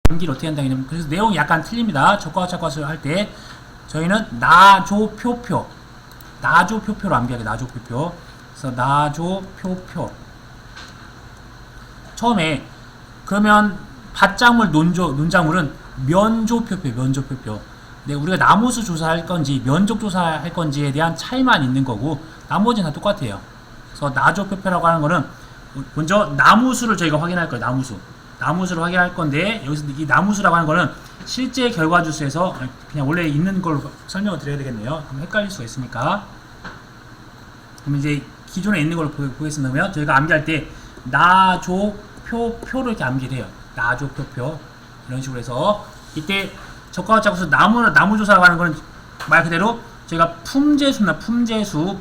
암기를 어떻게 한다냐면, 그래서 내용이 약간 틀립니다. 적과 짝과수를 할 때 저희는 나조표표, 나조표표로 암기하게. 나조표표. 그래서 나조표표. 처음에 그러면 밭작물, 논작물은 면조표표, 면조표표. 네, 우리가 나무수 조사할 건지 면적 조사할 건지에 대한 차이만 있는 거고 나머지는 다 똑같아요. 그래서 나조표표라고 하는 거는 먼저 나무수를 저희가 확인할 거예요. 나무수를 확인할 건데, 여기서 이 나무수라고 하는 거는 실제 결과주수에서 그냥 원래 있는 걸로 설명을 드려야 되겠네요. 그럼 헷갈릴 수가 있으니까. 그럼 이제 기존에 있는 걸로 보겠습니다. 그러면 저희가 암기할 때 나조표표로 이렇게 암기를 해요. 나조표표. 이런 식으로 해서 이때 적과 짝수 나무조사라고 하는 거는 말 그대로 저희가 품재수나 품재수,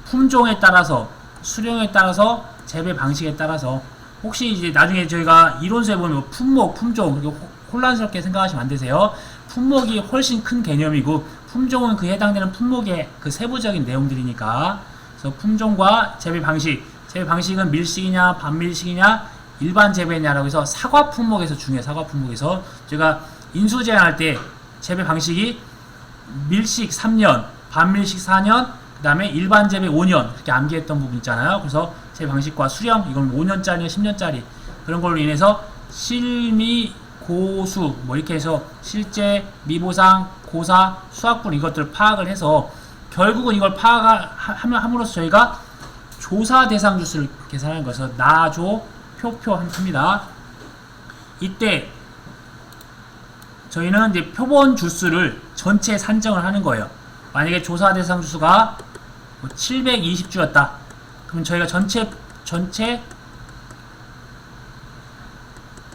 품종에 따라서, 수령에 따라서, 재배 방식에 따라서, 혹시 이제 나중에 저희가 이론서에 보면 품목, 품종, 그리고 혼란스럽게 생각하시면 안 되세요. 품목이 훨씬 큰 개념이고 품종은 그 해당되는 품목의 그 세부적인 내용들이니까. 그래서 품종과 재배 방식은 밀식이냐 반밀식이냐 일반 재배냐라고 해서 사과 품목에서 중요해요. 사과 품목에서 제가 인수 제한할 때 재배 방식이 밀식 3년, 반밀식 4년, 그 다음에 일반 재배 5년 그렇게 암기했던 부분 있잖아요. 그래서 재배 방식과 수령, 이건 5년짜리, 10년짜리 그런 걸로 인해서 실미, 고수 뭐 이렇게 해서 실제, 미보상, 고사, 수학분 이것들을 파악을 해서 결국은 이걸 파악함으로써 저희가 조사 대상 주수를 계산하는 것을 나조 표표 합니다. 이때 저희는 이제 표본 주수를 전체 산정을 하는 거예요. 만약에 조사 대상 주수가 720주였다. 그럼 저희가 전체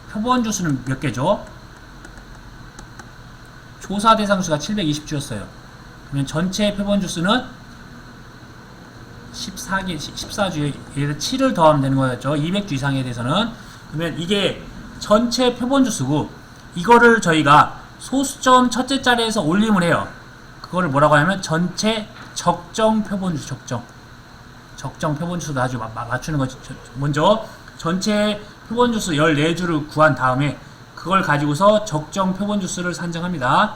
표본 주수는 몇 개죠? 조사 대상 수가 720주였어요. 그러면 전체 표본 주수는 14주에 7을 더하면 되는 거였죠. 200주 이상에 대해서는. 그러면 이게 전체 표본 주수고, 이거를 저희가 소수점 첫째 자리에서 올림을 해요. 그거를 뭐라고 하냐면 전체 적정 표본 주수, 적정 표본 주수도 아주 맞추는 거죠. 먼저 전체 표본 주수 14주를 구한 다음에 그걸 가지고서 적정 표본 주수를 산정합니다.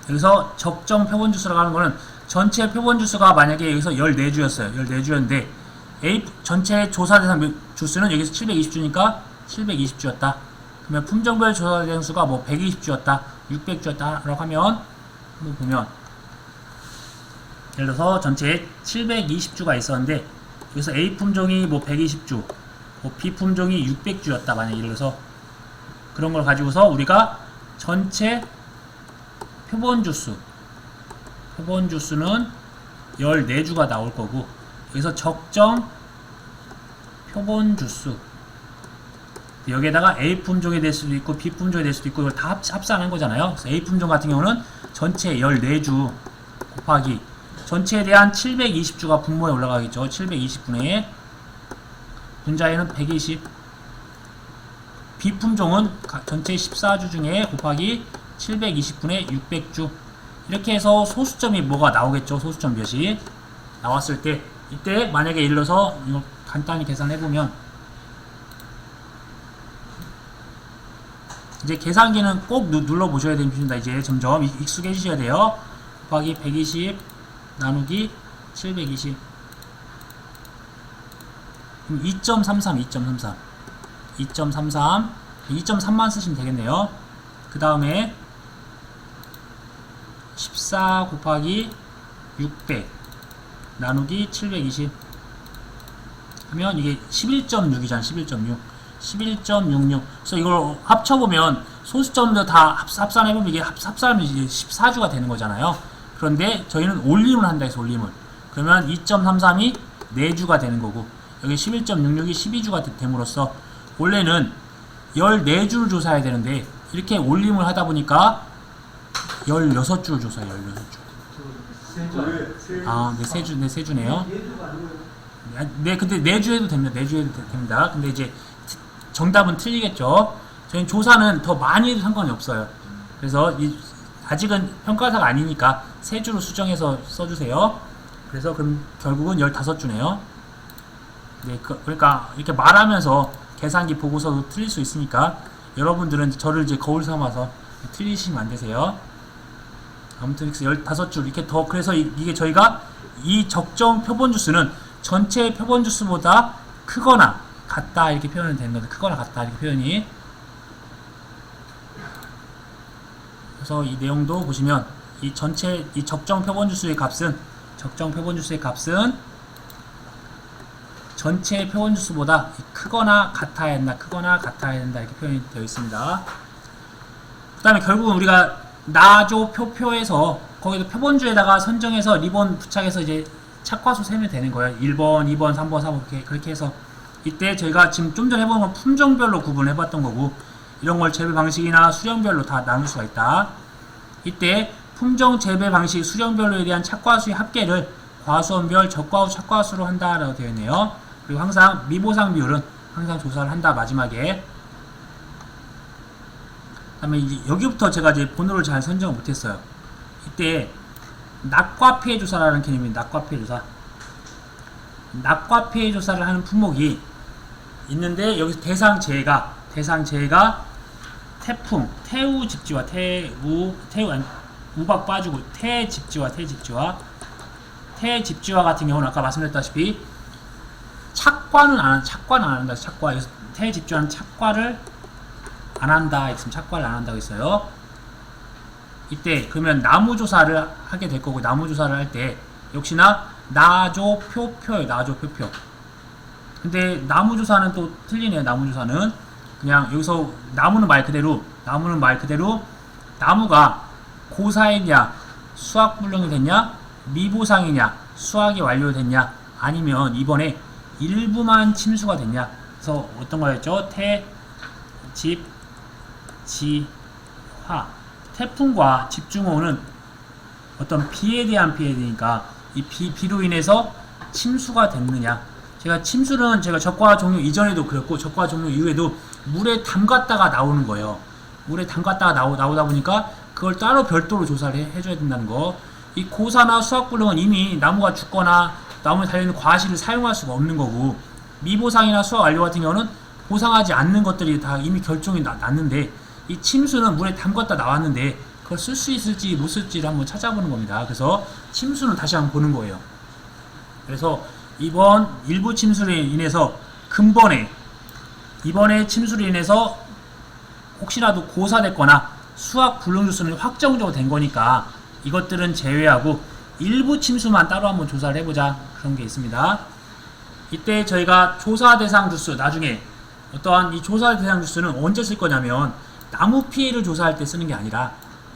여기서 적정 표본 주수라고 하는 거는 전체 표본 주수가 만약에 여기서 14주였어요. 14주였는데 전체 조사 대상 주수는 여기서 720주니까 720주였다. 그러면 품종별 조사 대상 수가 뭐 120주였다, 600주였다라고 하면 한번 보면 예를 들어서 전체에 720주가 있었는데 여기서 A 품종이 뭐 120주, 뭐 B 품종이 600주였다. 만약 예를 들어서 그런 걸 가지고서 우리가 전체 표본 주수는 14주가 나올 거고, 여기서 적정 표본 주수 여기에다가 A 품종이 될 수도 있고 B 품종이 될 수도 있고 이걸 다 합산한 거잖아요. 그래서 A 품종 같은 경우는 전체 14주 곱하기 전체에 대한 720주가 분모에 올라가겠죠. 720분의 분자에는 120. B 품종은 전체 14주 중에 곱하기 720분의 600주. 이렇게 해서 소수점이 뭐가 나오겠죠. 소수점 몇이 나왔을 때, 이때 만약에 예를 들어서 이거 간단히 계산해보면, 이제 계산기는 꼭 눌러보셔야 됩니다. 이제 점점 익숙해지셔야 돼요. 곱하기 120 나누기 720. 2.33 2.3만 쓰시면 되겠네요. 그 다음에 14 곱하기 600 나누기 720 하면 이게 11.6이잖아. 11.66. 그래서 이걸 합쳐보면 소수점도 다 합산해보면 이게 합산하면 이제 14주가 되는 거잖아요. 그런데 저희는 올림을 한다 해서 올림을. 그러면 2.33이 4주가 되는 거고, 여기 11.66이 12주가 됨으로써 원래는 14주를 조사해야 되는데 이렇게 올림을 하다 보니까 16주를 조사해요. 16주. 아, 네, 세주네요. 네, 근데 4주 해도 됩니다. 4주 해도 됩니다. 근데 이제 정답은 틀리겠죠. 저희는 조사는 더 많이 해도 상관이 없어요. 그래서 아직은 평가사가 아니니까 3주로 수정해서 써주세요. 그래서 그럼 결국은 15주네요. 네, 그러니까 이렇게 말하면서 계산기 보고서도 틀릴 수 있으니까 여러분들은 저를 이제 거울 삼아서 틀리시면 안 되세요. 아무튼 15줄 이렇게 더, 그래서 이게 저희가 이 적정 표본 주수는 전체 표본 주수보다 크거나 같다 이렇게 표현이 되는 건데, 크거나 같다 이렇게 표현이. 그래서 이 내용도 보시면 이 전체 이 적정 표본 주수의 값은 전체 표본 주수보다 크거나 같아야 된다, 크거나 같아야 된다 이렇게 표현이 되어 있습니다. 그 다음에 결국은 우리가 나조 표표에서 거기도 표본주에다가 선정해서 리본 부착해서 이제 착과수 세면 되는 거예요. 1번, 2번, 3번, 4번 그렇게 해서, 이때 저희가 지금 좀 전에 해본 건 품종별로 구분을 해봤던 거고, 이런 걸 재배 방식이나 수령별로 다 나눌 수가 있다. 이때 품종 재배 방식 수령별로에 대한 착과수의 합계를 과수원별 적과후 착과수로 한다라고 되어 있네요. 그리고 항상 미보상 비율은 항상 조사를 한다, 마지막에. 그 다음에 이제 여기부터 제가 이제 번호를 잘 선정을 못했어요. 이때 낙과 피해 조사라는 개념이, 낙과 피해 조사. 낙과 피해 조사를 하는 품목이 있는데, 여기서 대상 재해가 태풍, 태우 집지와 우박 빠지고 태집지와 같은 경우는 아까 말씀드렸다시피 착과는 안 한다. 착과. 여기서 태집지와는 착과를 안 한다. 있으면 착과를 안 한다고 있어요. 이때 그러면 나무조사를 하게 될 거고, 나무조사를 할 때 역시나 나조표표예요. 나조표표. 근데 나무조사는 또 틀리네요. 나무조사는 그냥 여기서 나무는 말 그대로 나무가 고사이냐 수확불능이 됐냐, 미보상이냐 수확이 완료됐냐, 아니면 이번에 일부만 침수가 됐냐. 그래서 어떤 거였죠? 집, 지, 화. 태풍과 집중호우는 어떤 비에 대한 피해니까 이 비로 인해서 침수가 됐느냐. 제가 침수는 제가 적과 종료 이전에도 그랬고 적과 종료 이후에도 물에 담갔다가 나오는 거예요. 물에 담갔다가 나오다 보니까 그걸 따로 별도로 조사를 해줘야 된다는 거. 이 고사나 수확불능은 이미 나무가 죽거나 나무에 달려있는 과실을 사용할 수가 없는 거고, 미보상이나 수확 완료 같은 경우는 보상하지 않는 것들이 다 이미 결정이 났는데, 이 침수는 물에 담갔다 나왔는데 그걸 쓸 수 있을지 못 쓸지를 한번 찾아보는 겁니다. 그래서 침수는 다시 한번 보는 거예요. 그래서 이번 일부 침수로 인해서 이번에 침수로 인해서 혹시라도 고사됐거나 수확 불능주수는 확정적으로 된 거니까 이것들은 제외하고 일부 침수만 따로 한번 조사를 해보자, 그런 게 있습니다. 이때 저희가 조사 대상 주수, 나중에 어떠한 이 조사 대상 주수는 언제 쓸 거냐면 나무 피해를 조사할 때 쓰는 게 아니라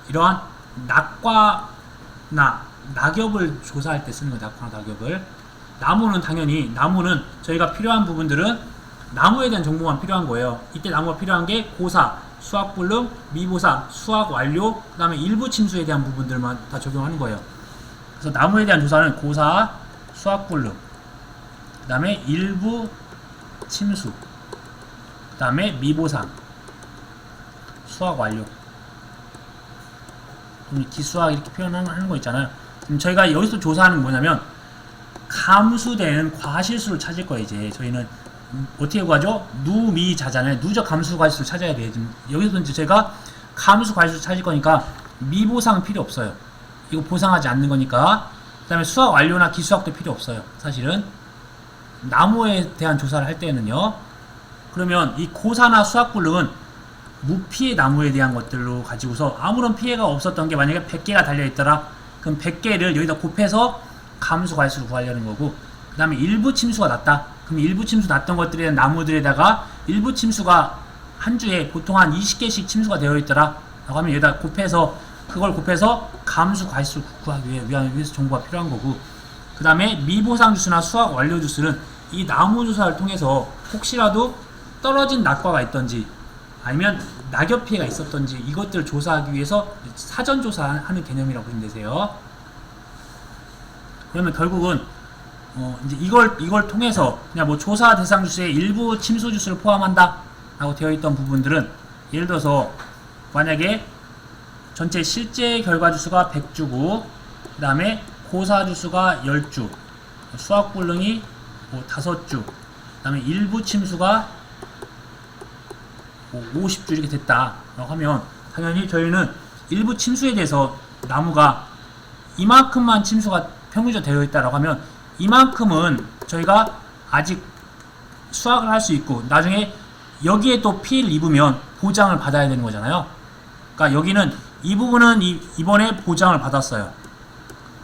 이러한 낙과나 낙엽을 조사할 때 쓰는 거예요. 낙과나 낙엽을. 나무는 저희가 필요한 부분들은 나무에 대한 정보만 필요한 거예요. 이때 나무가 필요한 게 고사, 수확불능, 미보상, 수확 완료, 그 다음에 일부 침수에 대한 부분들만 다 적용하는 거예요. 그래서 나무에 대한 조사는 고사, 수확불능, 그 다음에 일부 침수, 그 다음에 미보상, 수확 완료. 기수학 이렇게 표현하는 거 있잖아요. 그럼 저희가 여기서 조사하는 게 뭐냐면 감수되는 과실수를 찾을 거예요. 이제 저희는 어떻게 구하죠? 누미자잖아요. 누적 감수 과실수를 찾아야 돼요. 지금 여기서 이제 제가 감수 과실수 찾을 거니까 미보상 필요 없어요. 이거 보상하지 않는 거니까. 그 다음에 수학 완료나 기수학도 필요 없어요. 사실은 나무에 대한 조사를 할 때는요. 그러면 이 고사나 수학불능은 무피해 나무에 대한 것들로 가지고서 아무런 피해가 없었던 게 만약에 100개가 달려있더라. 그럼 100개를 여기다 곱해서 감수 과실수를 구하려는 거고, 그 다음에 일부 침수가 났다. 그럼 일부 침수 났던 것들에 대한 나무들에다가 일부 침수가 한 주에 보통 한 20개씩 침수가 되어 있더라 라고 하면 여기다 그걸 곱해서 감수 과실수를 구하기 위해서 정보가 필요한 거고, 그 다음에 미보상 주수나 수확 완료 주수는 이 나무 조사를 통해서 혹시라도 떨어진 낙과가 있던지 아니면 낙엽 피해가 있었던지 이것들을 조사하기 위해서 사전 조사하는 개념이라고 보시면 되세요. 그러면 결국은 이제 이걸 통해서 그냥 뭐 조사 대상 주수에 일부 침수 주수를 포함한다 라고 되어 있던 부분들은, 예를 들어서 만약에 전체 실제 결과 주수가 100주고 그 다음에 고사 주수가 10주, 수확불능이 뭐 5주, 그 다음에 일부 침수가 뭐 50주 이렇게 됐다라고 하면 당연히 저희는 일부 침수에 대해서 나무가 이만큼만 침수가 평균적으로 되어 있다라고 하면 이만큼은 저희가 아직 수확을 할 수 있고 나중에 여기에 또 피해를 입으면 보장을 받아야 되는 거잖아요. 그러니까 여기는 이 부분은 이번에 보장을 받았어요.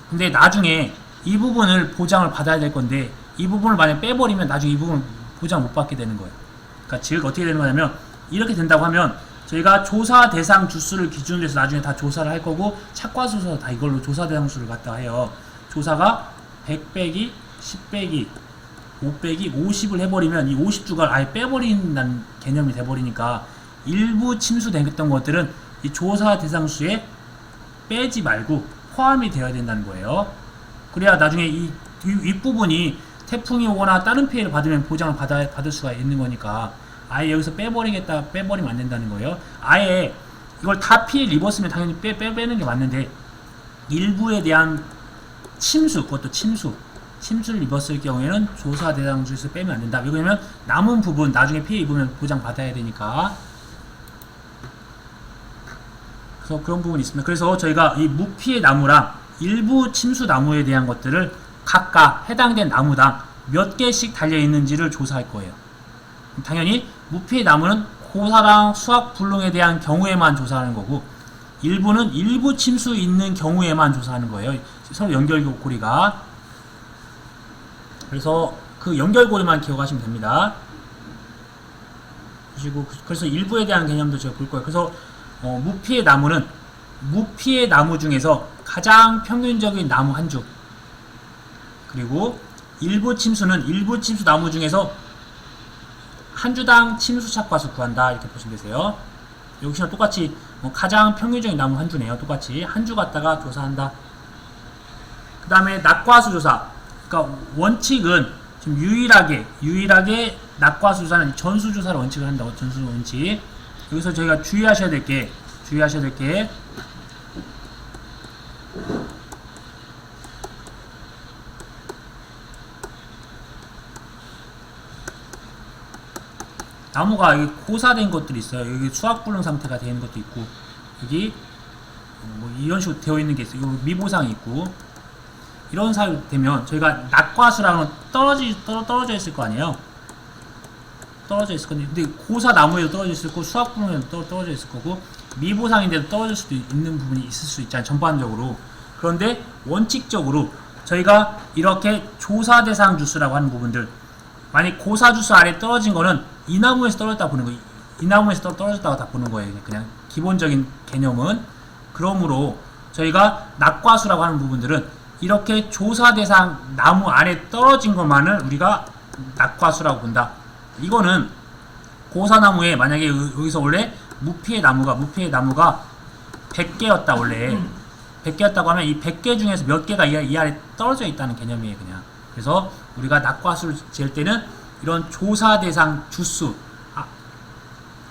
근데 나중에 이 부분을 보장을 받아야 될 건데 이 부분을 만약 빼버리면 나중에 이 부분을 보장 못 받게 되는 거예요. 그러니까 즉 어떻게 되는 거냐면 이렇게 된다고 하면 저희가 조사 대상 주수를 기준으로 해서 나중에 다 조사를 할 거고 착과수서 다 이걸로 조사 대상 수를 갖다 해요. 조사가 100 빼기 10 빼기 5 빼기 50을 해버리면 이 50주가 아예 빼버린다는 개념이 돼버리니까 일부 침수됐던 것들은 이 조사 대상수에 빼지 말고 포함이 되어야 된다는 거예요. 그래야 나중에 이 윗부분이 태풍이 오거나 다른 피해를 받으면 보장을 받을 수가 있는 거니까 아예 여기서 빼버리면 안 된다는 거예요. 아예 이걸 다 피해를 입었으면 당연히 빼는 게 맞는데 일부에 대한 침수, 그것도 침수를 입었을 경우에는 조사 대상주에서 빼면 안 된다. 왜냐면 남은 부분 나중에 피해 입으면 보장 받아야 되니까. 그래서 그런 부분이 있습니다. 그래서 저희가 이 무피해 나무랑 일부 침수 나무에 대한 것들을 각각 해당된 나무당 몇 개씩 달려 있는지를 조사할 거예요. 당연히 무피해 나무는 고사랑 수확 불능에 대한 경우에만 조사하는 거고 일부는 일부 침수 있는 경우에만 조사하는 거예요. 서로 연결고리가. 그래서 그 연결고리만 기억하시면 됩니다. 그래서 일부에 대한 개념도 제가 볼 거예요. 그래서 무피해 나무는 무피해 나무 중에서 가장 평균적인 나무 한 주, 그리고 일부 침수는 일부 침수 나무 중에서 한 주당 침수 착과수 구한다, 이렇게 보시면 되세요. 여기서는 똑같이 가장 평균적인 나무 한 주네요. 똑같이 한 주 갖다가 조사한다. 그 다음에 낙과수 조사. 그러니까 원칙은 지금 유일하게 낙과수 조사는 전수 조사를 원칙을 한다. 전수 원칙. 여기서 저희가 주의하셔야 될 게 나무가 여기 고사된 것들이 있어요. 여기 수확불능 상태가 되어 있는 것도 있고, 여기 뭐 이런 식으로 되어 있는 게 있어요. 여기 미보상이 있고, 이런 사유 되면 저희가 낙과수랑은 떨어져 있을 거 아니에요. 떨어져 있을 건데, 근데 고사 나무에도 떨어져 있을 거고, 수확불능에도 떨어져 있을 거고, 미보상인데도 떨어질 수도 있는 부분이 있을 수 있잖아요. 전반적으로. 그런데 원칙적으로 저희가 이렇게 조사 대상 주수라고 하는 부분들, 만약 고사 주수 아래 떨어진 거는 이 나무에서 떨어졌다 보는 거예요. 이 나무에서 떨어졌다고 다 보는 거예요. 그냥 기본적인 개념은. 그러므로 저희가 낙과수라고 하는 부분들은 이렇게 조사 대상 나무 안에 떨어진 것만을 우리가 낙과수라고 본다. 이거는 고사나무에 만약에 여기서 원래 무피해 나무가 100개였다 원래 100개였다고 하면 이 100개 중에서 몇 개가 이 아래 떨어져 있다는 개념이에요. 그냥. 그래서 우리가 낙과수를 잴 때는 이런 조사 대상 주수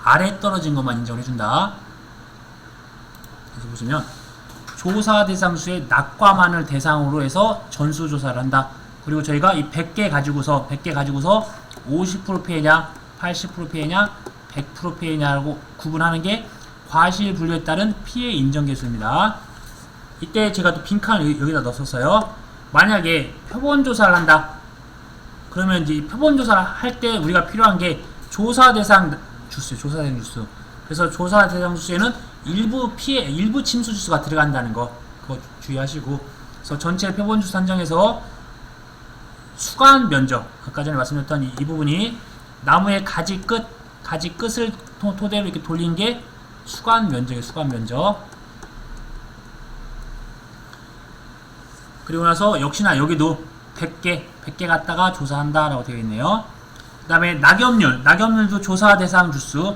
아래 떨어진 것만 인정을 해준다. 그래서 보시면 조사 대상수의 낙과만을 대상으로 해서 전수조사를 한다. 그리고 저희가 이 100개 가지고서 50% 피해냐 80% 피해냐 100% 피해냐라고 구분하는 게 과실분류에 따른 피해 인정계수입니다. 이때 제가 또 빈칸을 여기다 넣었어요. 만약에 표본조사를 한다. 그러면 이제 표본조사를 할 때 우리가 필요한 게 조사 대상 주수. 그래서 조사 대상 주수에는 일부 침수 주수가 들어간다는 거, 그거 주의하시고. 그래서 전체 표본주수 산정에서 수간 면적, 아까 전에 말씀드렸던 이 부분이 나무의 가지 끝을 토대로 이렇게 돌린 게 수간 면적이에요. 수간 면적. 그리고 나서 역시나 여기도 100개 갖다가 조사한다 라고 되어 있네요. 그 다음에 낙엽률도 조사 대상 주수.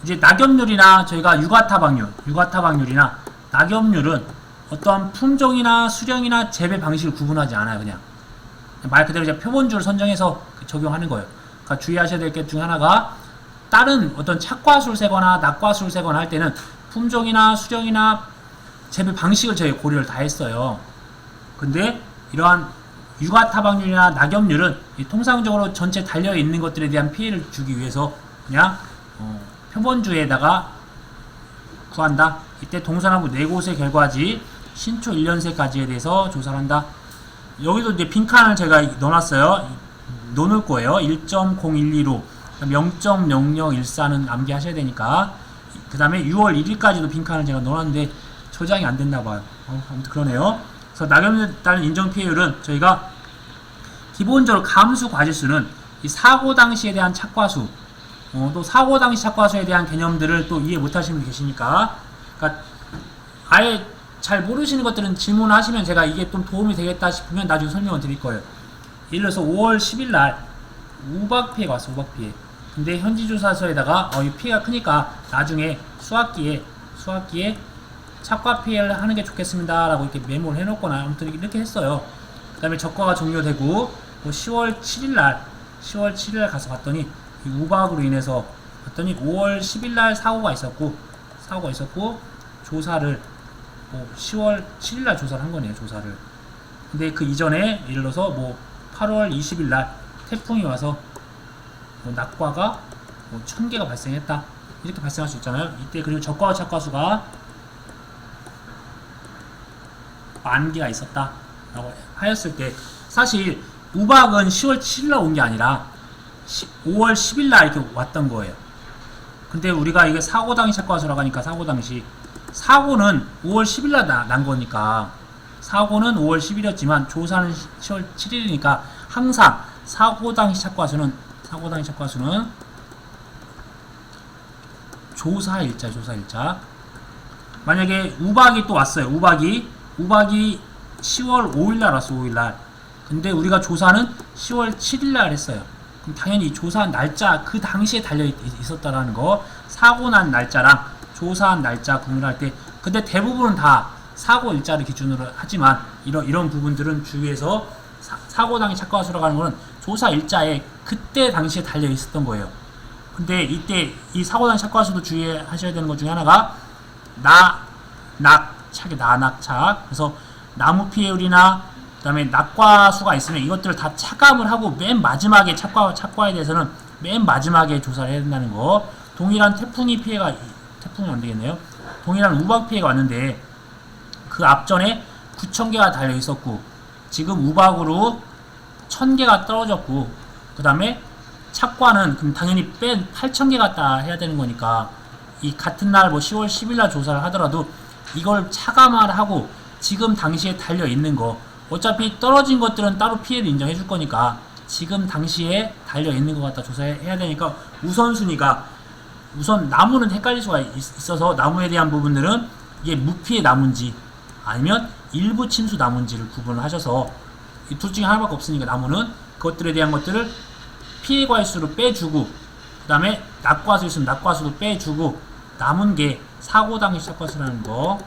이제 낙엽률이나 저희가 유가타박률이나 낙엽률은 어떠한 품종이나 수령이나 재배 방식을 구분하지 않아요. 그냥 말 그대로 이제 표본주를 선정해서 적용하는 거예요. 그러니까 주의하셔야 될 게 중에 하나가 다른 어떤 착과수를 세거나 낙과수를 세거나 할 때는 품종이나 수령이나 재배 방식을 저희 고려를 다 했어요. 근데 이러한 유가타박률이나 낙엽률은 통상적으로 전체 달려있는 것들에 대한 피해를 주기 위해서 그냥 표본주에다가 구한다. 이때 동서남북 4곳의 결과지 신초 1년새까지에 대해서 조사를 한다. 여기도 이제 빈칸을 제가 넣어놨어요. 넣어놓을 거예요. 1.012로 0.0014는 암기하셔야 되니까. 그 다음에 6월 1일까지도 빈칸을 제가 넣어놨는데 저장이 안 됐나봐요. 아무튼 그러네요. 그래서 낙엽에 따른 인정피해율은 저희가 기본적으로 감수 과실수는 이 사고 당시에 대한 착과수, 또 사고 당시 착과수에 대한 개념들을 또 이해 못하시는 분이 계시니까, 그러니까 아예 잘 모르시는 것들은 질문하시면 제가 이게 좀 도움이 되겠다 싶으면 나중에 설명을 드릴 거예요. 예를 들어서 5월 10일 날 우박 피해가 왔어, 우박 피해. 근데 현지조사서에다가 이 피해가 크니까 나중에 수학기에 착과 피해를 하는 게 좋겠습니다 라고 이렇게 메모를 해놓거나 아무튼 이렇게 했어요. 그 다음에 적과가 종료되고 10월 7일 날 가서 봤더니 이 우박으로 인해서 봤더니 5월 10일 날 사고가 있었고 조사를 10월 7일 날 조사를 한 거네요. 조사를. 근데 그 이전에 예를 들어서 8월 20일 날 태풍이 와서 낙과가 1000개가 발생했다. 이렇게 발생할 수 있잖아요. 이때 그리고 적과와 착과수가 10,000개가 있었다 라고 하였을 때, 사실 우박은 10월 7일날 온 게 아니라 5월 10일날 이렇게 왔던 거예요. 근데 우리가 이게 사고 당시 착과수라고 하니까 사고는 5월 10일날 난 거니까, 사고는 5월 10일이었지만 조사는 10월 7일이니까 항상 사고 당시 착과수는 조사일자. 만약에 우박이 또 왔어요. 우박이 10월 5일날 왔어. 5일날. 근데 우리가 조사는 10월 7일날 했어요. 그럼 당연히 조사한 날짜 그 당시에 달려 있었다라는 거, 사고 난 날짜랑 조사한 날짜 구분할 때, 근데 대부분은 다 사고 일자를 기준으로 하지만 이런 부분들은 주의해서 사고 당시 착과수라고 하는 거는 조사 일자에 그때 당시에 달려 있었던 거예요. 근데 이때 이 사고 당시 착과수도 주의하셔야 되는 것 중에 하나가 낙착. 그래서 나무 피해율이나 그다음에 낙과수가 있으면 이것들을 다 차감을 하고 맨 마지막에 착과에 대해서는 맨 마지막에 조사를 해야 된다는 거. 동일한 태풍은 안 되겠네요. 동일한 우박 피해가 왔는데 그 앞전에 9,000개가 달려 있었고 지금 우박으로 1,000개가 떨어졌고, 그 다음에 착과는 그럼 당연히 뺀 8,000개 갖다 해야 되는 거니까 이 같은 날 10월 10일 날 조사를 하더라도 이걸 차감을 하고 지금 당시에 달려 있는 거, 어차피 떨어진 것들은 따로 피해를 인정해 줄 거니까 지금 당시에 달려 있는 것 갖다 조사해야 되니까 우선 나무는 헷갈릴 수가 있어서 나무에 대한 부분들은 이게 무피해 나무인지 아니면 일부 침수 나무인지를 구분을 하셔서, 이 둘 중에 하나밖에 없으니까 나무는 그것들에 대한 것들을 피해 과실수로 빼주고, 그 다음에 낙과수 있으면 낙과수도 빼주고, 남은 게 사고 당시 착과수라는 거.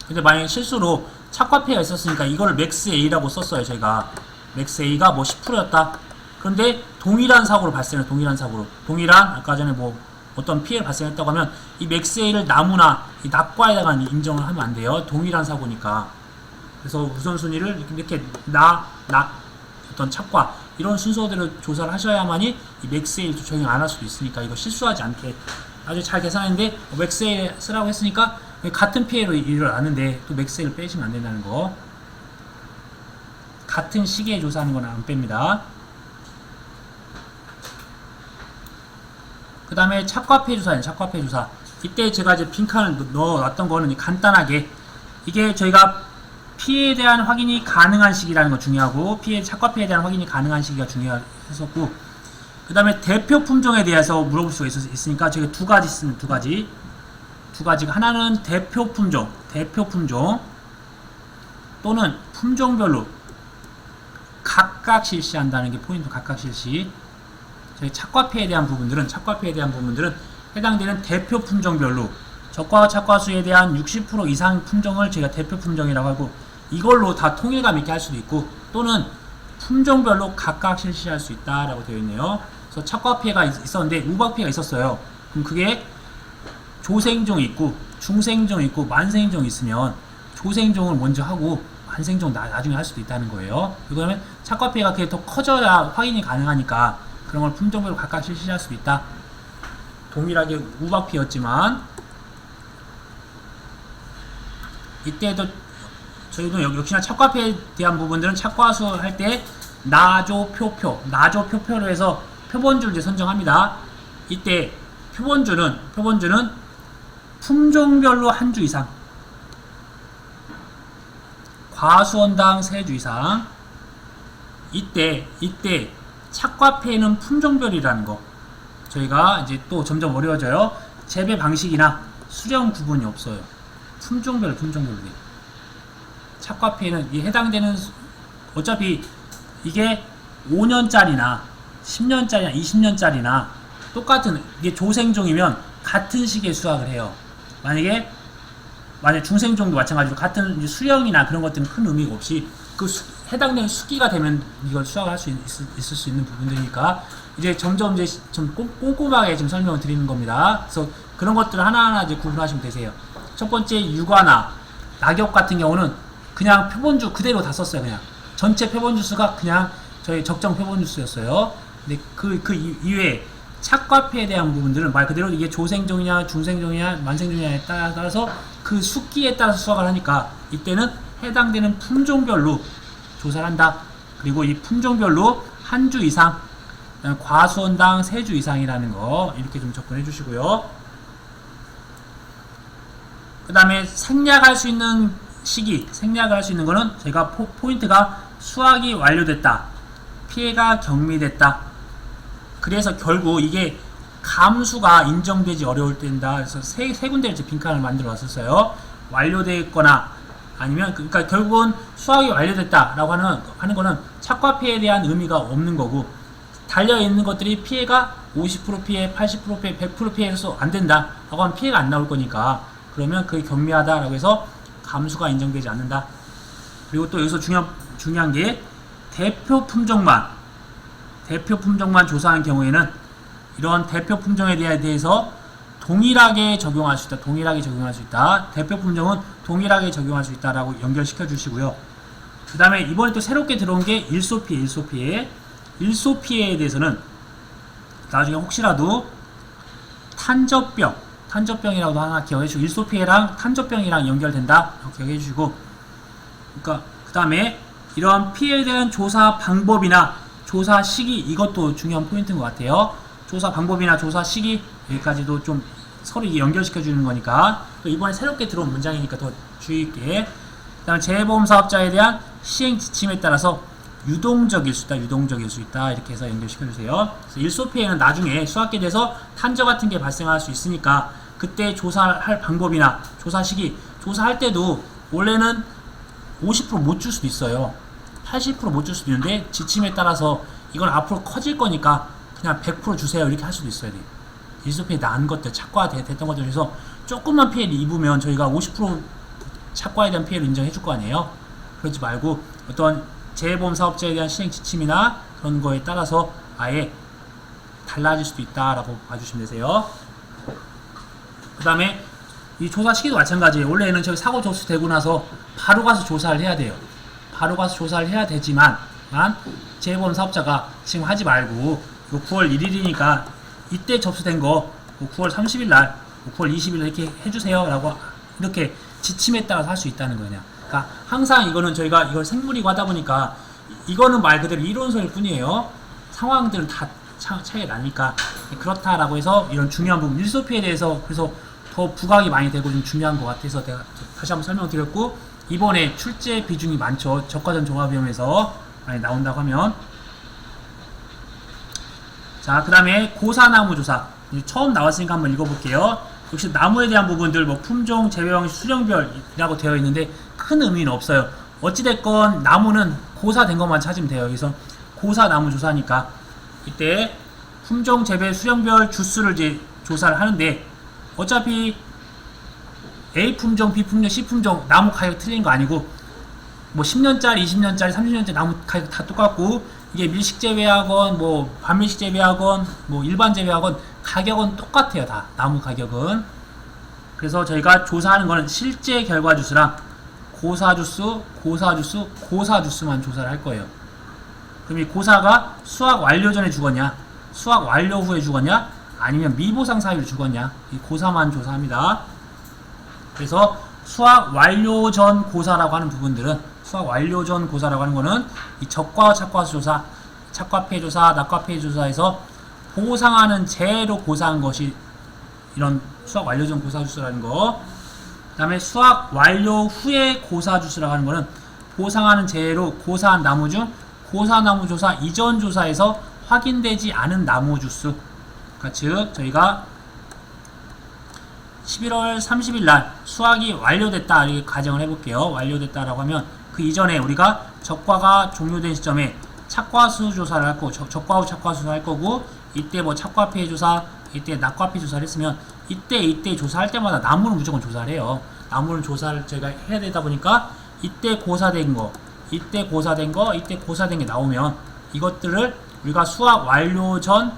근데 만약에 실수로 착과 피해가 있었으니까 이거를 맥스 A라고 썼어요. 저희가 맥스 A가 10%였다. 그런데 동일한 사고로 발생해요. 아까 전에 어떤 피해를 발생했다고 하면 이 맥스 A를 나무나 이 낙과에다가 인정을 하면 안 돼요. 동일한 사고니까. 그래서 우선순위를 이렇게 어떤 착과 이런 순서대로 조사를 하셔야만이 이 맥스 A를 적용 안 할 수도 있으니까 이거 실수하지 않게 아주 잘 계산했는데 맥스 A 쓰라고 했으니까 같은 피해로 일어나는데 또 맥스 A를 빼시면 안 된다는 거. 같은 시기에 조사하는 건 안 뺍니다. 그 다음에 착과피해 조사예요. 착과피해 조사. 이때 제가 이제 빈칸을 넣어놨던 거는 간단하게, 이게 저희가 피해에 대한 확인이 가능한 시기라는 거 중요하고, 착과피해에 대한 확인이 가능한 시기가 중요했었고, 그 다음에 대표 품종에 대해서 물어볼 수가 있으니까 저희가 두 가지 있습니다. 두 가지가 하나는 대표 품종 또는 품종별로 각각 실시한다는 게 포인트. 각각 실시. 저희 착과피해에 대한 부분들은 해당되는 대표 품종별로 적과와 착과수에 대한 60% 이상 품종을 저희가 대표 품종이라고 하고, 이걸로 다 통일감 있게 할 수도 있고, 또는 품종별로 각각 실시할 수 있다라고 되어 있네요. 그래서 착과피해가 있었는데 우박 피해가 있었어요. 그럼 그게 조생종이 있고 중생종이 있고 만생종이 있으면 조생종을 먼저 하고 만생종 나중에 할 수도 있다는 거예요. 그러면 착과피해가 그게 더 커져야 확인이 가능하니까 그런 걸 품종별로 각각 실시할 수 있다. 동일하게 우박피였지만 이때도 저희도 역시나 착과표에 대한 부분들은 착과수 할 때 나조 표표로 해서 표본주를 이제 선정합니다. 이때 표본주는 품종별로 한 주 이상, 과수원당 3주 이상. 이때 착과폐는 품종별이라는 거 저희가 이제 또 점점 어려워져요. 재배 방식이나 수령 구분이 없어요. 품종별로 착과폐는 이 해당되는 어차피 이게 5년짜리나 10년짜리나 20년짜리나 똑같은 이게 조생종이면 같은 시기에 수확을 해요. 만약에 중생종도 마찬가지로 같은 이제 수령이나 그런 것들은 큰 의미가 없이 그 해당되는 수기가 되면 이걸 수확할 수 있을 수 있는 부분들이니까 이제 점점 이제 좀 꼼꼼하게 좀 설명을 드리는 겁니다. 그래서 그런 것들을 하나하나 이제 구분하시면 되세요. 첫 번째 육아나 낙엽 같은 경우는 그냥 표본주 그대로 다 썼어요. 그냥 전체 표본주 수가 그냥 저희 적정 표본주 수였어요. 근데 그 이외에 착과폐에 대한 부분들은 말 그대로 이게 조생종이냐 중생종이냐 만생종이냐에 따라서 그 수기에 따라서 수확을 하니까 이때는 해당되는 품종별로 조사를 한다. 그리고 이 품종별로 한 주 이상, 과수원당 3주 이상이라는 거 이렇게 좀 접근해 주시고요. 그 다음에 생략할 수 있는 시기, 생략할 수 있는 거는 제가 포인트가 수확이 완료됐다, 피해가 경미됐다. 그래서 결국 이게 감수가 인정되지 어려울 때인다. 그래서 세 군데를 이제 빈칸을 만들어 놨었어요. 완료됐거나 아니면 그러니까 결국은 수확이 완료됐다라고 하는 거는 착과 피해에 대한 의미가 없는 거고, 달려 있는 것들이 피해가 50% 피해, 80% 피해, 100% 피해서 안 된다라고 하면 피해가 안 나올 거니까, 그러면 그게 경미하다라고 해서 감수가 인정되지 않는다. 그리고 또 여기서 중요한 게 대표 품종만 조사한 경우에는 이런 대표 품종에 대해서 동일하게 적용할 수 있다. 대표 품종은 동일하게 적용할 수 있다라고 연결시켜 주시고요. 그 다음에 이번에 또 새롭게 들어온 게 일소피해에 대해서는 나중에 혹시라도 탄저병이라고도 하나 기억해 주시고, 일소피해랑 탄저병이랑 연결된다 기억해 주시고, 그러니까 그 다음에 이러한 피해에 대한 조사 방법이나 조사 시기, 이것도 중요한 포인트인 것 같아요. 조사 방법이나 조사 시기, 여기까지도 좀 서로 이게 연결시켜 주는 거니까, 또 이번에 새롭게 들어온 문장이니까 더 주의 있게. 그 다음에 재해보험 사업자에 대한 시행 지침에 따라서 유동적일 수 있다 이렇게 해서 연결시켜 주세요. 그래서 일소피해는 나중에 수확에 대해서 탄저 같은 게 발생할 수 있으니까 그때 조사할 방법이나 조사 시기, 조사할 때도 원래는 50% 못 줄 수도 있어요. 80% 못 줄 수도 있는데 지침에 따라서 이건 앞으로 커질 거니까 그냥 100% 주세요 이렇게 할 수도 있어야 돼요. 일소피해 난 것들, 착과됐던 것들 중에서 조금만 피해를 입으면 저희가 50% 착과에 대한 피해를 인정해 줄 거 아니에요. 그러지 말고 어떤 재해보험 사업자에 대한 시행 지침이나 그런 거에 따라서 아예 달라질 수도 있다라고 봐주시면 되세요. 그 다음에 이 조사 시기도 마찬가지예요. 원래는 저희 사고 접수되고 나서 바로 가서 조사를 해야 돼요. 바로 가서 조사를 해야 되지만 재해보험 사업자가 지금 하지 말고 9월 1일이니까 이때 접수된 거 9월 30일 날, 9월 20일 이렇게 해주세요 라고 이렇게 지침에 따라서 할 수 있다는 거예요. 그러니까 항상 이거는 저희가 이걸 생물이고 하다 보니까 이거는 말 그대로 이론서일 뿐이에요. 상황들은 다 차이가 나니까 그렇다라고 해서 이런 중요한 부분, 일소피에 대해서 그래서 더 부각이 많이 되고 좀 중요한 것 같아서 제가 다시 한번 설명드렸고, 이번에 출제 비중이 많죠. 적과전 종합위험에서 많이 나온다고 하면. 자, 그 다음에 고사나무 조사 처음 나왔으니까 한번 읽어볼게요. 역시 나무에 대한 부분들 뭐 품종, 재배방식, 수령별이라고 되어 있는데 큰 의미는 없어요. 어찌됐건 나무는 고사된 것만 찾으면 돼요. 그래서 고사나무 조사니까 이때 품종, 재배, 수령별 주수를 이제 조사를 하는데, 어차피 A 품종, B 품종, C 품종 나무 가격 틀린 거 아니고 뭐 10년짜리, 20년짜리, 30년짜리 나무 가격 다 똑같고, 이게 밀식재배학원, 뭐 반밀식재배학원, 뭐 일반재배학원 가격은 똑같아요. 다 나무 가격은. 그래서 저희가 조사하는 거는 실제 결과 주수랑 고사주수만 조사를 할 거예요. 그럼 이 고사가 수확 완료 전에 죽었냐, 수학 완료 후에 죽었냐 아니면 미보상 사이로 죽었냐 이 고사만 조사합니다. 그래서 수학 완료 전 고사라고 하는 부분들은 수학 완료 전 고사라고 하는 거는 이 적과 착과수 조사, 착과 피해 조사, 낙과 피해 조사에서 보상하는 제로 고사한 것이 이런 수학 완료 전 고사 주수라는 거. 그 다음에 수학 완료 후에 고사 주수라고 하는 거는 보상하는 제로 고사한 나무 중 고사 나무 조사 이전 조사에서 확인되지 않은 나무 주수. 그러니까 즉 저희가 11월 30일 날 수학이 완료됐다 이렇게 가정을 해볼게요. 완료됐다라고 하면 그 이전에 우리가 적과가 종료된 시점에 착과수 조사를 할 거고 적과 후 착과수를 할 거고 이때 뭐 착과 피해 조사 이때 낙과 피해 조사를 했으면 이때 조사할 때마다 나무는 무조건 조사를 해요. 나무는 조사를 저희가 해야 되다 보니까 이때 고사된 거 이때 고사된 거 이때 고사된 게 나오면 이것들을 우리가 수학 완료 전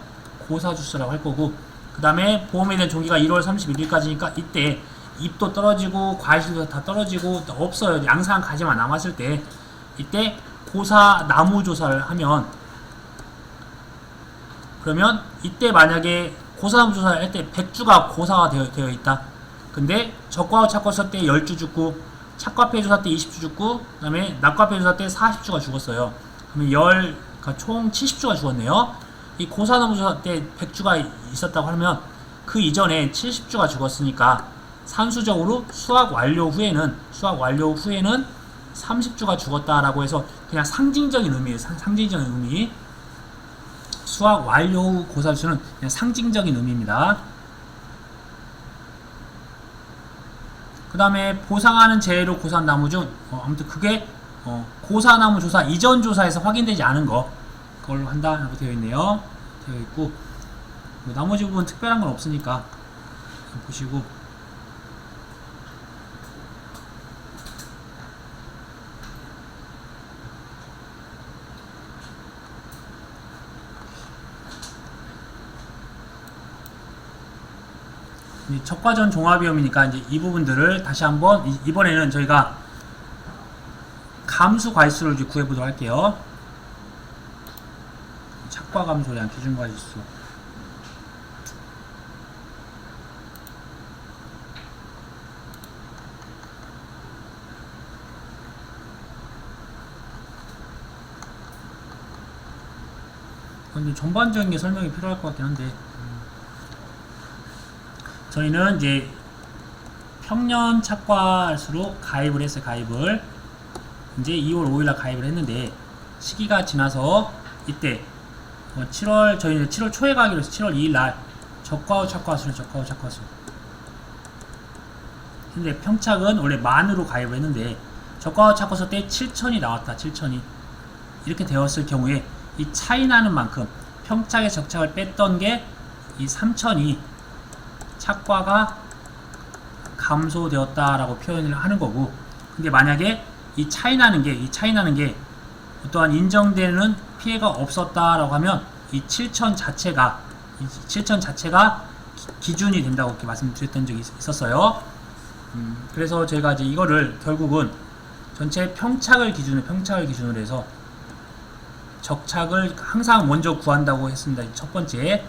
고사 주수라고 할 거고 그 다음에 보험에 대한 종기가 1월 31일까지니까 이때 잎도 떨어지고 과실도 다 떨어지고 없어요. 양상한 가지만 남았을 때 이때 고사 나무 조사를 하면 그러면 이때 만약에 고사 나무 조사를 할 때 100주가 고사가 되어 있다. 근데 적과 착과 수 때 10주 죽고 착과 피해 조사 때 20주 죽고 그 다음에 낙과 피해 조사 때 40주가 죽었어요. 그러면 그러니까 총 70주가 죽었네요. 이 고사 나무 조사 때 100주가 있었다고 하면 그 이전에 70주가 죽었으니까 산수적으로 수학 완료 후에는 30주가 죽었다라고 해서 그냥 상징적인 의미예요. 상징적인 의미. 수학 완료 후 고사주수는 그냥 상징적인 의미입니다. 그 다음에 보상하는 재해로 고사한 나무 중 아무튼 그게 고사나무 조사 이전 조사에서 확인되지 않은 거 그걸로 한다라고 되어 있네요. 되어 있고 뭐 나머지 부분 특별한 건 없으니까 보시고 적과전 종합위험이니까 이제 이 부분들을 다시 한번 이번에는 저희가 감수 과실수를 이제 구해보도록 할게요. 착과 감소에 대한 기준 과실수. 근데 전반적인 게 설명이 필요할 것 같긴 한데. 저희는 이제 평년 착과수로 가입을 했어요. 가입을 이제 2월 5일날 가입을 했는데 시기가 지나서 이때 7월 저희는 7월 초에 가기로 해서 7월 2일날 적과 후 착과수는 적과 후 착과수. 근데 평착은 원래 만으로 가입을 했는데 적과 후 착과수 때 7천이 나왔다. 7천이 이렇게 되었을 경우에 이 차이 나는 만큼 평착에 적착을 뺐던 게 이 3천이 착과가 감소되었다라고 표현을 하는 거고, 근데 만약에 이 차이 나는 게 어떠한 인정되는 피해가 없었다라고 하면 이 7천 자체가 기준이 된다고 이렇게 말씀드렸던 적이 있었어요. 그래서 제가 이제 이거를 결국은 전체 평착을 기준으로 해서 적착을 항상 먼저 구한다고 했습니다. 첫 번째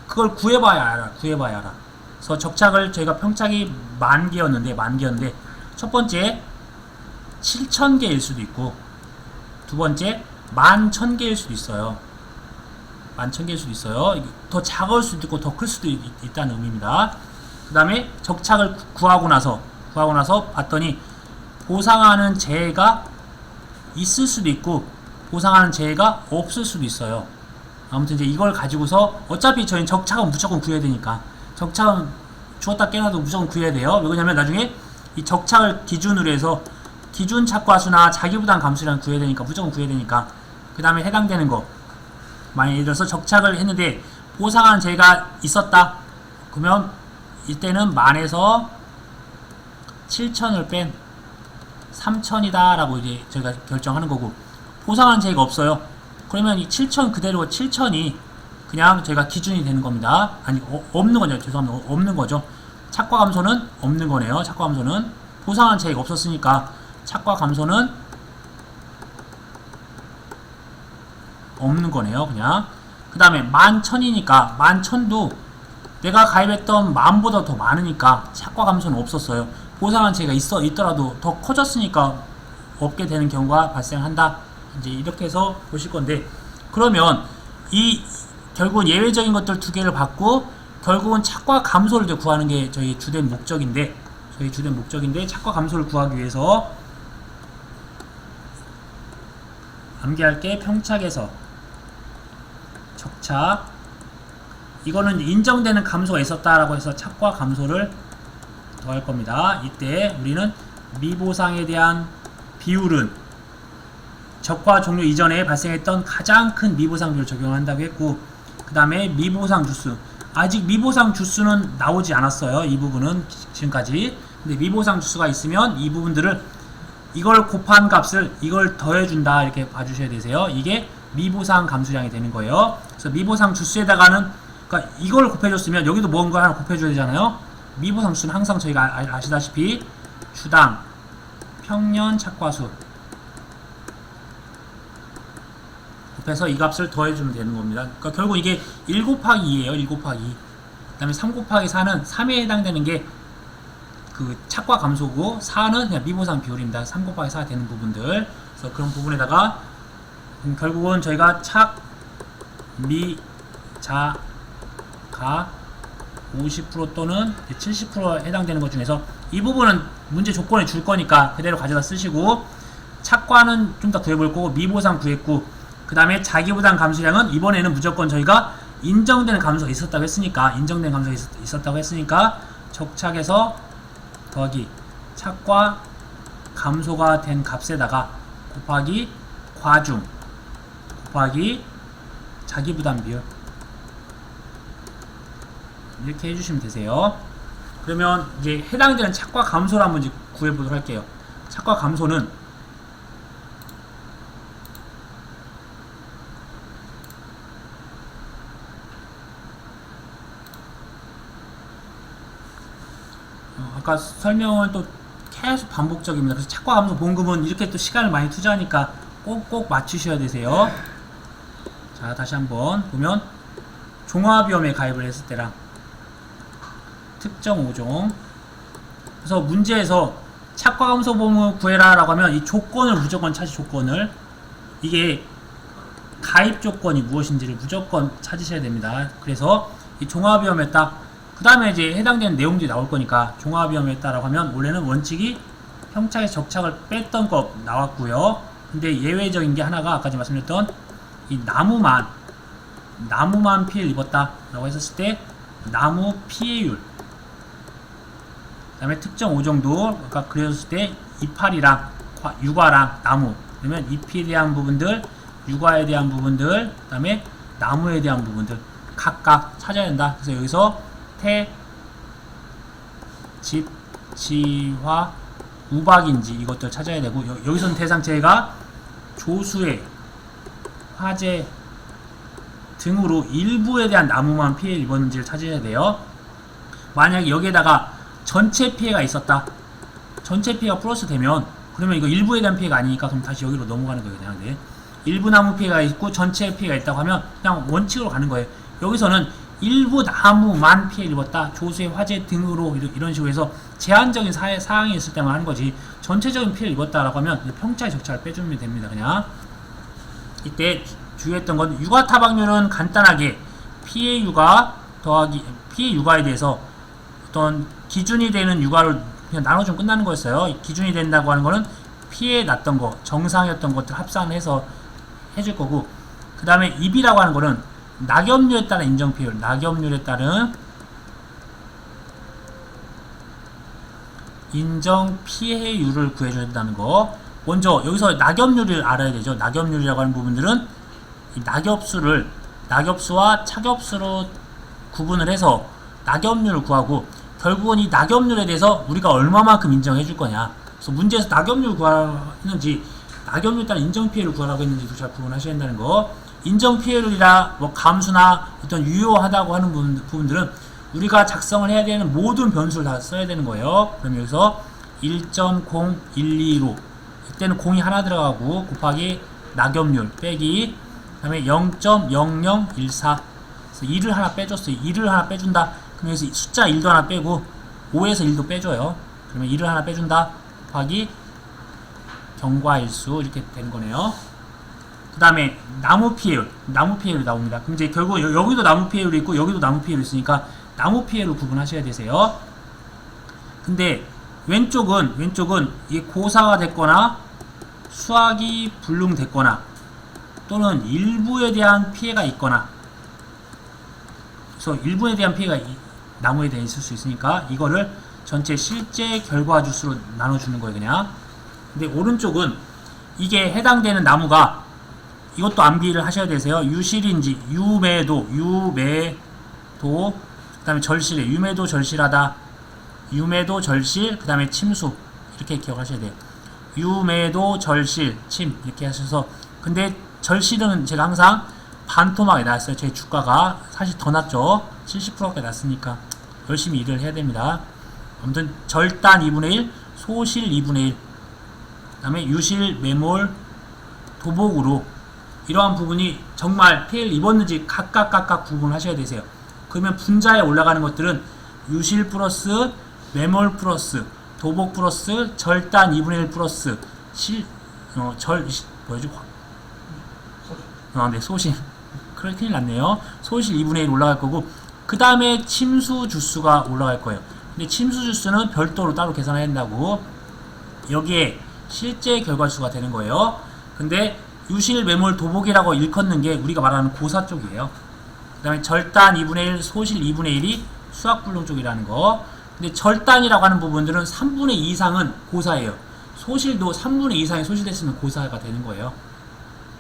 그걸 구해봐야 알아. 그래서 적착을 저희가 평착이 만 개였는데 첫 번째 7,000개일 수도 있고 두 번째 11,000개일 수도 있어요. 11,000개일 수도 있어요. 더 작을 수도 있고 더 클 수도 있다는 의미입니다. 그 다음에 적착을 구하고 나서 봤더니 보상하는 재해가 있을 수도 있고 보상하는 재해가 없을 수도 있어요. 아무튼 이제 이걸 가지고서 어차피 저희는 적착은 무조건 구해야 되니까 적착은 주었다 깨나도 무조건 구해야 돼요. 왜냐면 나중에 이 적착을 기준으로 해서 기준 착과수나 자기부담 감수량 구해야 되니까 무조건 구해야 되니까 그 다음에 해당되는 거 만약 예를 들어서 적착을 했는데 보상하는 재해가 있었다 그러면 이때는 만에서 7천을 뺀 3천이다 라고 이제 저희가 결정하는 거고 보상하는 재해가 없어요. 그러면 이 7천 그대로 7천이 그냥 저희가 기준이 되는 겁니다. 아니 없는 거죠. 죄송합니다. 없는 거죠. 착과 감소는 없는 거네요. 착과 감소는 보상한 재해가 없었으니까 착과 감소는 없는 거네요. 그냥 그 다음에 11,000이니까 11,000도 내가 가입했던 10,000보다 더 많으니까 착과 감소는 없었어요. 보상한 채가 있더라도 더 커졌으니까 없게 되는 경우가 발생한다. 이제 이렇게 해서 보실 건데, 그러면 이 결국은 예외적인 것들 두 개를 받고 결국은 착과 감소를 이제 구하는 게 저희 주된 목적인데, 착과 감소를 구하기 위해서 암기할 게 평착에서 적착, 이거는 인정되는 감소가 있었다라고 해서 착과 감소를 더할 겁니다. 이때 우리는 미보상에 대한 비율은 적과 종료 이전에 발생했던 가장 큰 미보상 비율을 적용한다고 했고, 그 다음에 미보상 주수, 아직 미보상 주수는 나오지 않았어요. 이 부분은 지금까지. 근데 미보상 주수가 있으면 이 부분들을 이걸 곱한 값을 이걸 더해준다 이렇게 봐주셔야 되세요. 이게 미보상 감소량이 되는 거예요. 그래서 미보상 주수에다가는, 그러니까 이걸 곱해줬으면 여기도 뭔가 하나 곱해줘야 되잖아요. 미보상 주수는 항상 저희가 아시다시피 주당 평년 착과수 곱해서 이 값을 더해주면 되는 겁니다. 그러니까 결국 이게 1 곱하기 2예요. 1 곱하기 2. 그 다음에 3 곱하기 4는 3에 해당되는 게 그 착과 감소고, 4는 그냥 미보상 비율입니다. 3 곱하기 4가 되는 부분들. 그래서 그런 부분에다가 결국은 저희가 착, 미, 자, 가 50% 또는 70%에 해당되는 것 중에서 이 부분은 문제 조건에 줄 거니까 그대로 가져다 쓰시고, 착과는 좀 더 구해볼 거고, 미보상 구했고, 그 다음에 자기부담 감소량은 이번에는 무조건 저희가 인정되는 감소가 있었다고 했으니까 적착에서 더하기 착과 감소가 된 값에다가 곱하기 과중 곱하기 자기부담 비율, 이렇게 해주시면 되세요. 그러면 이제 해당되는 착과 감소를 한번 이제 구해보도록 할게요. 착과 감소는 아까 설명은 또 계속 반복적입니다. 그래서 착과 감소 봉급은 이렇게 또 시간을 많이 투자하니까 꼭꼭 맞추셔야 되세요. 자, 다시 한번 보면 종합위험에 가입을 했을 때랑 특정 5종, 그래서 문제에서 착과 감소 봉급 구해라 라고 하면 이 조건을 무조건 조건을, 이게 가입 조건이 무엇인지를 무조건 찾으셔야 됩니다. 그래서 이 종합위험에 딱 그 다음에 이제 해당되는 내용들이 나올 거니까, 종합위험했다라고 하면 원래는 원칙이 평착에서 적착을 뺐던 거 나왔고요. 근데 예외적인 게 하나가 아까 말씀드렸던 이 나무만 피해를 입었다라고 했었을 때 나무 피해율, 그 다음에 특정 5정도 아까 그려줬을 때 이파리랑 유과랑 나무, 그러면 잎에 대한 부분들, 유과에 대한 부분들, 그 다음에 나무에 대한 부분들 각각 찾아야 된다. 그래서 여기서 태, 집, 지화, 우박인지 이것들 찾아야 되고, 여기서는 대상체가 조수의, 화재 등으로 일부에 대한 나무만 피해 입었는지를 찾아야 돼요. 만약에 여기에다가 전체 피해가 있었다, 전체 피해가 플러스 되면 그러면 이거 일부에 대한 피해가 아니니까 그럼 다시 여기로 넘어가는 거예요. 그냥. 네. 일부 나무 피해가 있고 전체 피해가 있다고 하면 그냥 원칙으로 가는 거예요. 여기서는 일부 나무만 피해를 입었다, 조수의 화재 등으로 이런 식으로 해서 제한적인 사항이 있을 때만 하는 거지, 전체적인 피해를 입었다라고 하면 평차의 적차를 빼주면 됩니다. 그냥 이때 주의했던 건 유가 타박률은 간단하게 피해 유가 더하기 피해 유가에 대해서 어떤 기준이 되는 유가를 그냥 나눠주면 끝나는 거였어요. 기준이 된다고 하는 거는 피해 났던 거, 정상이었던 것들 합산해서 해줄 거고, 그 다음에 입이라고 하는 거는 낙엽률에 따른 인정피율, 낙엽률에 따른 인정피해율을 구해줘야 된다는 거. 먼저 여기서 낙엽률을 알아야 되죠. 낙엽률이라고 하는 부분들은 이 낙엽수와 착엽수로 구분을 해서 낙엽률을 구하고, 결국은 이 낙엽률에 대해서 우리가 얼마만큼 인정해 줄 거냐. 그래서 문제에서 낙엽률 구하는지 낙엽률 따른 인정피해를 구하라고 했는지도 잘 구분하셔야 된다는 거. 인정피해율이나 뭐 감수나 어떤 유효하다고 하는 부분들은 우리가 작성을 해야 되는 모든 변수를 다 써야 되는 거예요. 그럼 여기서 1.0125, 이때는 0이 하나 들어가고 곱하기 낙엽률 빼기, 그 다음에 0.0014. 그래서 2를 하나 빼줬어요. 2를 하나 빼준다. 그럼 여기서 숫자 1도 하나 빼고 5에서 1도 빼줘요. 그러면 2를 하나 빼준다. 곱하기 경과일수 이렇게 되는 거네요. 그 다음에 나무 피해율 나옵니다. 그럼 이제 결국 여기도 나무 피해율이 있고 여기도 나무 피해율이 있으니까 나무 피해율을 구분하셔야 되세요. 근데 왼쪽은 이게 고사가 됐거나 수학이 불능됐거나 또는 일부에 대한 피해가 있거나, 그래서 일부에 대한 피해가 나무에 대해 있을 수 있으니까 이거를 전체 실제 결과 주수로 나눠주는 거예요, 그냥. 근데 오른쪽은 이게 해당되는 나무가, 이것도 암기를 하셔야 되세요. 유실인지, 유매도, 그 다음에 절실해. 유매도 절실하다. 유매도 절실, 그 다음에 침수. 이렇게 기억하셔야 돼요. 유매도 절실, 침. 이렇게 하셔서. 근데 절실은 제가 항상 반토막에 나왔어요. 제 주가가. 사실 더 낮죠. 70%가 났으니까 열심히 일을 해야 됩니다. 아무튼 절단 2분의 1, 소실 2분의 1, 그 다음에 유실, 매몰, 도복으로 이러한 부분이 정말 피해를 입었는지 각각 구분하셔야 되세요. 그러면 분자에 올라가는 것들은 유실 플러스 매몰 플러스 도복 플러스 절단 2분의 1 플러스 네, 소실. 큰일 났네요. 소실 2분의 1 올라갈 거고, 그 다음에 침수 주수가 올라갈 거예요. 근데 침수 주수는 별도로 따로 계산해야 된다고. 여기에 실제 결과수가 되는 거예요. 근데 유실, 매몰, 도복이라고 일컫는 게 우리가 말하는 고사 쪽이에요. 그 다음에 절단 2분의 1, 소실 2분의 1이 수학불능 쪽이라는 거. 근데 절단이라고 하는 부분들은 3분의 2 이상은 고사예요. 소실도 3분의 2 이상이 소실됐으면 고사가 되는 거예요.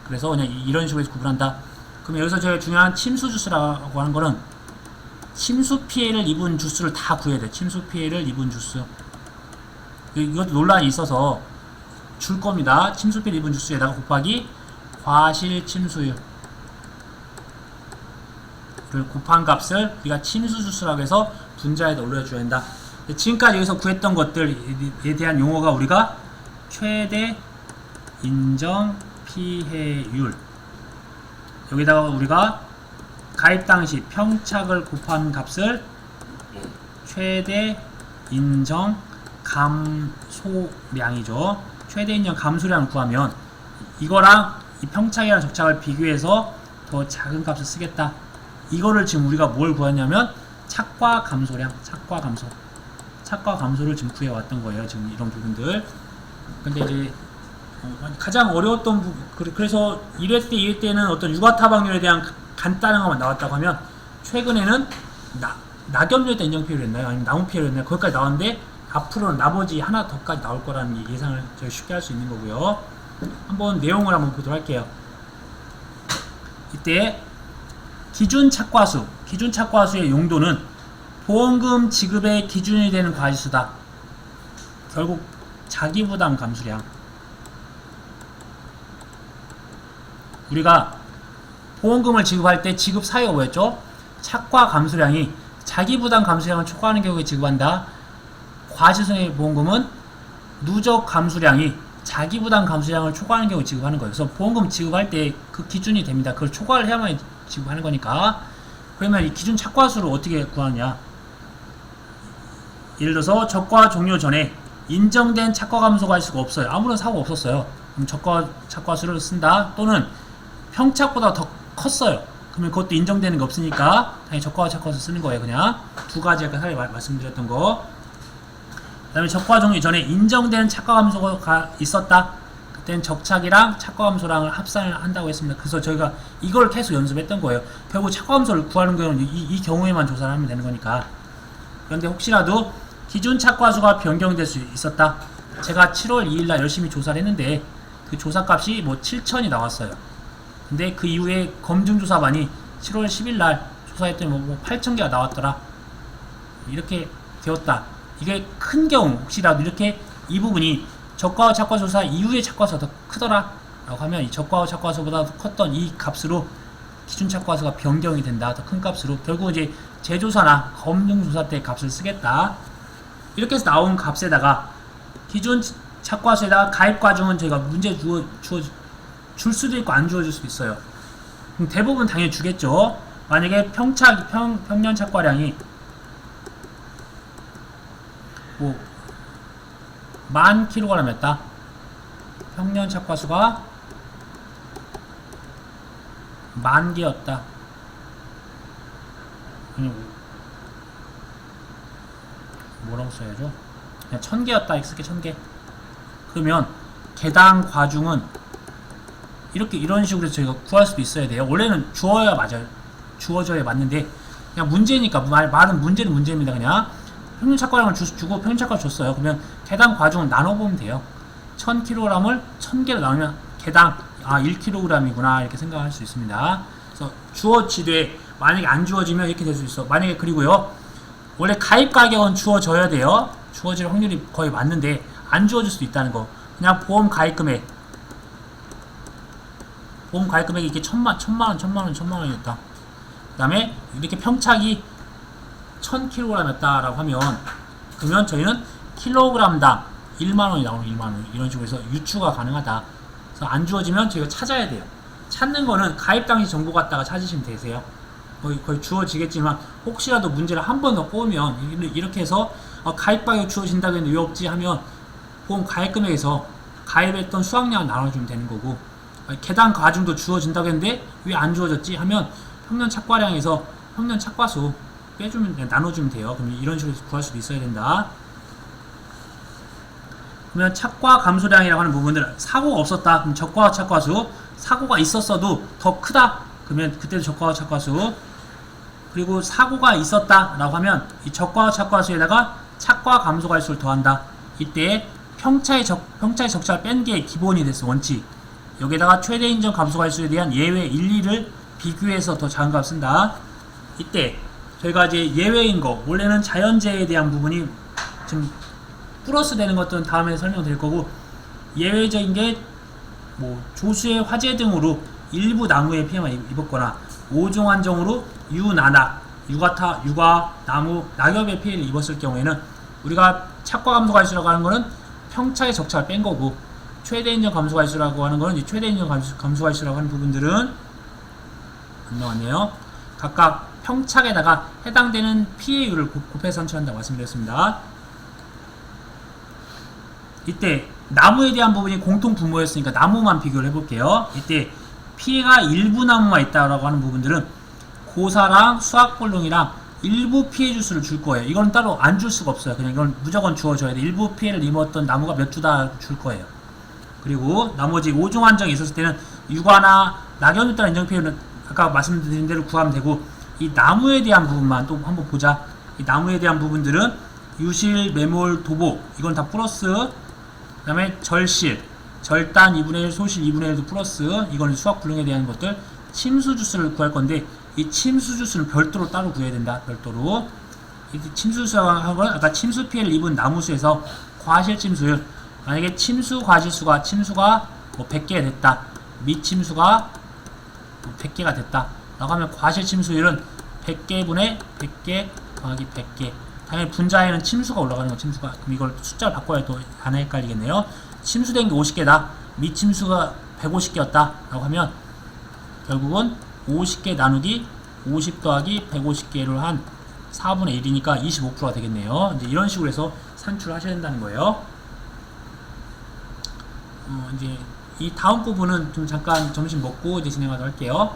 그래서 그냥 이런 식으로 해서 구분한다. 그럼 여기서 제가 중요한 침수 주수라고 하는 거는 침수 피해를 입은 주수를 다 구해야 돼. 침수 피해를 입은 주수. 이것도 논란이 있어서 줄 겁니다. 침수 피해를 입은 주수에다가 곱하기 과실 침수율. 를 곱한 값을 우리가 침수 주수라고 해서 분자에다 올려줘야 한다. 지금까지 여기서 구했던 것들에 대한 용어가 우리가 최대 인정 피해율, 여기다가 우리가 가입 당시 평착을 곱한 값을 최대 인정 감소량이죠. 최대 인정 감소량을 구하면 이거랑 이 평착이랑 적착을 비교해서 더 작은 값을 쓰겠다. 이거를 지금 우리가 뭘 구했냐면 착과 감소량, 착과 감소를 지금 구해왔던 거예요. 지금 이런 부분들. 근데 이제 가장 어려웠던 부분, 그래서 1회 때, 2회 때는 어떤 유과타박률에 대한 간단한 것만 나왔다고 하면, 최근에는 낙엽률에 대한 인정 피해를 했나요? 아니면 나무 피해를 했나요? 거기까지 나왔는데 앞으로는 나머지 하나 더까지 나올 거라는 예상을 저희 쉽게 할 수 있는 거고요. 한번 내용을 한번 보도록 할게요. 이때 기준 착과수의 용도는 보험금 지급의 기준이 되는 과지수다. 결국 자기부담 감수량. 우리가 보험금을 지급할 때 지급 사유가 뭐였죠? 착과 감수량이 자기부담 감수량을 초과하는 경우에 지급한다. 과지수의 보험금은 누적 감수량이 자기부담 감수량을 초과하는 경우에 지급하는 거예요. 그래서 보험금 지급할 때 그 기준이 됩니다. 그걸 초과를 해야만 지급하는 거니까. 그러면 이 기준 착과수를 어떻게 구하느냐? 예를 들어서 적과 종료 전에 인정된 착과 감소 과지수가 없어요. 아무런 사고가 없었어요. 그럼 적과 착과수를 쓴다. 또는 평착보다 더 컸어요. 그러면 그것도 인정되는 게 없으니까 당연히 적과 착과수 쓰는 거예요. 그냥 두 가지 아까 사례 말씀드렸던 거. 그 다음에 적과 종료 전에 인정되는 착과 감소가 있었다. 그때는 적착이랑 착과 감소량을 합산을 한다고 했습니다. 그래서 저희가 이걸 계속 연습했던 거예요. 결국 착과 감소를 구하는 경우는 이 경우에만 조사를 하면 되는 거니까. 그런데 혹시라도 기준 착과수가 변경될 수 있었다. 제가 7월 2일날 열심히 조사를 했는데 그 조사값이 뭐 7,000이 나왔어요. 근데 그 이후에 검증조사반이 7월 10일날 조사했더니 뭐 8,000개가 나왔더라. 이렇게 되었다. 이게 큰 경우 혹시라도 이렇게 이 부분이 적과와 착과수사 이후의 착과수가 더 크더라 라고 하면 이 적과와 착과수보다 더 컸던 이 값으로 기준 착과수가 변경이 된다. 더 큰 값으로. 결국 이제 재조사나 검증조사 때 값을 쓰겠다. 이렇게 해서 나온 값에다가 기준 착과수에다가 가입 과정은 저희가 문제 줄 수도 있고 안 주어질 수도 있어요. 그럼 대부분 당연히 주겠죠. 만약에 평년 착과량이 뭐 10,000kg였다. 평년 착과수가 10,000개였다. 뭐라고 써야죠? 그냥 1,000개였다. X개 1,000개. 그러면 개당 과중은 이런 식으로 저희가 구할 수도 있어야 돼요. 원래는 주어야 맞아요. 주어져야 맞는데 그냥 문제니까 말은 문제는 문제입니다. 그냥 평균 착과량을 주고 평균 착과를 줬어요. 그러면 개당 과중은 나눠보면 돼요. 1,000kg을 1,000개로 나누면 개당 1kg이구나 이렇게 생각할 수 있습니다. 그래서 주어지되 만약에 안 주어지면 이렇게 될 수 있어. 만약에 그리고요. 원래 가입 가격은 주어져야 돼요. 주어질 확률이 거의 맞는데 안 주어질 수도 있다는 거. 그냥 보험 가입 금액이 이렇게 1,000만원이었다. 그 다음에 이렇게 평착이 1,000kg였다라고 하면 그러면 저희는 킬로그램당 1만원이 나오는 1만원 이런 식으로 해서 유추가 가능하다. 그래서 안 주어지면 저희가 찾아야 돼요. 찾는 거는 가입 당시 정보 갖다가 찾으시면 되세요. 거의 주어지겠지만 혹시라도 문제를 한 번 더 꼬으면 이렇게 해서 가입 가격 주어진다고 했는데 왜 없지 하면 보험 가입 금액에서 가입했던 수확량을 나눠주면 되는 거고 개당 과중도 주어진다고 했는데 왜 안 주어졌지 하면 평년 착과량에서 평년 착과수 빼주면 나눠주면 돼요. 그럼 이런 식으로 구할 수도 있어야 된다. 그러면 착과 감소량이라고 하는 부분들 사고가 없었다. 그럼 적과와 착과수 사고가 있었어도 더 크다. 그러면 그때도 적과와 착과수 그리고 사고가 있었다 라고 하면 이 적과와 착과수에다가 착과 감소가일수를 더한다. 이때 평차의 적차를 뺀 게 기본이 됐어. 원칙. 여기에다가 최대 인정 감소가일수에 대한 예외 1, 2를 비교해서 더 작은 값 쓴다. 이때 저희가 이제 예외인 거 원래는 자연재해에 대한 부분이 지금 플러스 되는 것들은 다음에 설명드릴 거고 예외적인 게 뭐 조수의 화재 등으로 일부 나무에 피해만 입었거나 5종 한정으로 유난악, 유가, 나무, 낙엽에 피해를 입었을 경우에는 우리가 착과 감소가일수라고 하는 거는 평차의 적차를 뺀 거고 최대 인정 감소가일수라고 하는 거는 이제 최대 인정 감소가일수라고 하는 부분들은 안 나왔네요. 각각 평착에다가 해당되는 피해율을 곱해서 산출한다고 말씀드렸습니다. 이때 나무에 대한 부분이 공통 분모였으니까 나무만 비교를 해볼게요. 이때 피해가 일부 나무만 있다라고 하는 부분들은 고사랑 수확볼롱이랑 일부 피해 주수를 줄 거예요. 이건 따로 안 줄 수가 없어요. 그냥 이건 무조건 주어줘야 돼. 일부 피해를 입었던 나무가 몇 주다 줄 거예요. 그리고 나머지 5종 한정이 있었을 때는 유가나 낙엽에 따른 인정 피해는 아까 말씀드린 대로 구하면 되고 이 나무에 대한 부분만 또 한번 보자. 이 나무에 대한 부분들은 유실, 매몰, 도보 이건 다 플러스 그 다음에 절실, 절단 2분의 1, 소실 2분의 1도 플러스 이거는 수확불능에 대한 것들 침수 주수를 구할 건데 이 침수 주수는 별도로 따로 구해야 된다. 별도로 이 침수 주수라고 하는 건 아까 침수 피해를 입은 나무수에서 과실 침수율 만약에 침수가 뭐 100개가 됐다. 미침수가 뭐 100개가 됐다. 라고 하면 과실 침수율은 100개분의 100개 더하기 100개 당연히 분자에는 침수가 올라가는 거 침수가 그럼 이걸 숫자를 바꿔야 또 안 헷갈리겠네요. 침수된 게 50개다. 미침수가 150개였다. 라고 하면 결국은 50개 나누기 50 더하기 150개를 한 4분의 1이니까 25%가 되겠네요. 이제 이런 식으로 해서 산출하셔야 된다는 거예요. 이제 이 다음 부분은 좀 잠깐 점심 먹고 이제 진행하도록 할게요.